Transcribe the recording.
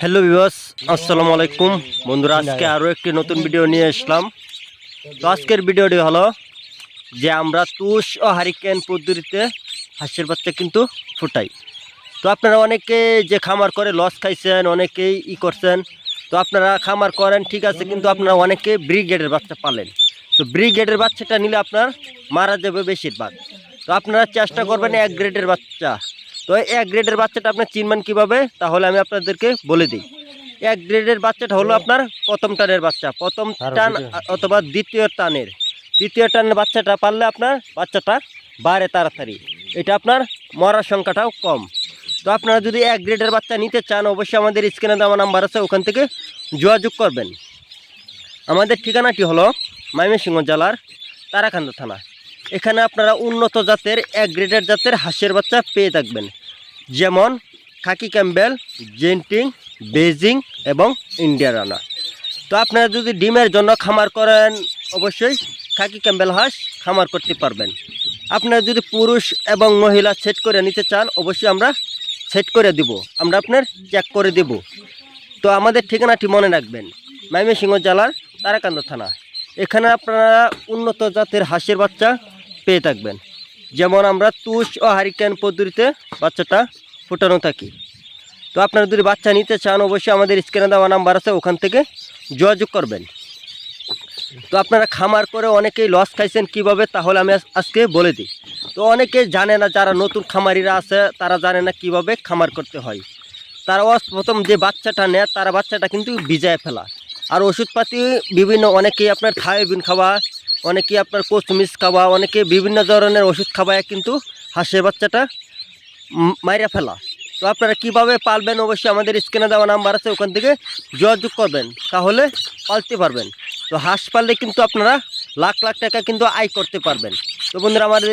Hello viewers, আসসালামু আলাইকুম বন্ধুরা। আজকে আরও একটি নতুন ভিডিও নিয়ে আসলাম। তো আজকের ভিডিওটি হলো যে আমরা তুষ ও হারিকেন পদ্ধতিতে হাঁসের বাচ্চা কিন্তু ফুটাই। তো আপনারা অনেকে যে খামার করে লস খাইছেন, অনেকেই করছেন। তো আপনারা খামার করেন ঠিক আছে, কিন্তু আপনারা অনেকে ব্রিগেডের বাচ্চা পালেন। তো ব্রিগেডের বাচ্চাটা নিলে আপনার মারা যাবে বেশিরভাগ। তো আপনারা চেষ্টা করবেন এক গ্রেডের বাচ্চা। তো এক গ্রেডের বাচ্চাটা আপনার চিনবেন কীভাবে, তাহলে আমি আপনাদেরকে বলে দিই। এক গ্রেডের বাচ্চাটা হলো আপনার প্রথম টানের বাচ্চা, প্রথম টান অথবা দ্বিতীয় টানের বাচ্চাটা পারলে আপনার বাচ্চাটা বাড়ে তাড়াতাড়ি, এটা আপনার মরার সংখ্যাটাও কম। তো আপনারা যদি এক গ্রেডের বাচ্চা নিতে চান, অবশ্যই আমাদের স্ক্রিনে দেওয়া নাম্বার আছে, ওখান থেকে যোগাযোগ করবেন। আমাদের ঠিকানাটি হলো ময়মনসিংহ জেলার তারাকান্দা থানা। এখানে আপনারা উন্নত জাতের এক গ্রেডের জাতের হাঁসের বাচ্চা পেয়ে থাকবেন, যেমন খাকি ক্যাম্বেল, জেন্টিং, বেজিং এবং ইন্ডিয়া রানা। তো আপনারা যদি ডিমের জন্য খামার করেন, অবশ্যই খাকি ক্যাম্বেল হাঁস খামার করতে পারবেন। আপনারা যদি পুরুষ এবং মহিলা সেট করে নিতে চান, অবশ্যই আমরা সেট করে দিব, আমরা আপনার চেক করে দেব। তো আমাদের ঠিকানাটি মনে রাখবেন, ময়মনসিংহ জেলার তারাকান্দা থানা। এখানে আপনারা উন্নত জাতের হাঁসের বাচ্চা পেয়ে থাকবেন, যেমন আমরা তুষ ও হারিকেন পদ্ধতিতে বাচ্চাটা ফুটানো থাকি। তো আপনারা যদি বাচ্চা নিতে চান, অবশ্যই আমাদের স্ক্রিনে দেওয়া নাম্বার আছে, ওখান থেকে যোগাযোগ করবেন। তো আপনারা খামার করে অনেকেই লস খাইছেন কিভাবে, তাহলে আমি আজকে বলে দিই। তো অনেকে জানে না, যারা নতুন খামারিরা আছে তারা জানে না কিভাবে খামার করতে হয়। তারা প্রথম যে বাচ্চাটা নেয়, তারা বাচ্চাটা কিন্তু ভিজায় ফেলা, আর ওষুধপাতি বিভিন্ন, অনেকেই আপনার থায়োবিন খাওয়া, অনেকেই আপনার কোচমিস খাওয়া, অনেকে বিভিন্ন ধরনের ওষুধ খাওয়ায় কিন্তু হাঁসের বাচ্চাটা মাইরা ফেলা। তো আপনারা কিভাবে পালবেন, অবশ্যই আমাদের স্ক্রিনে দেওয়া নাম্বার আছে, ওখান থেকে যোগাযোগ করবেন, তাহলে পালতে পারবেন। তো হাঁস পাললে কিন্তু আপনারা লাখ লাখ টাকা কিন্তু আয় করতে পারবেন। তো বন্ধুরা, আমাদের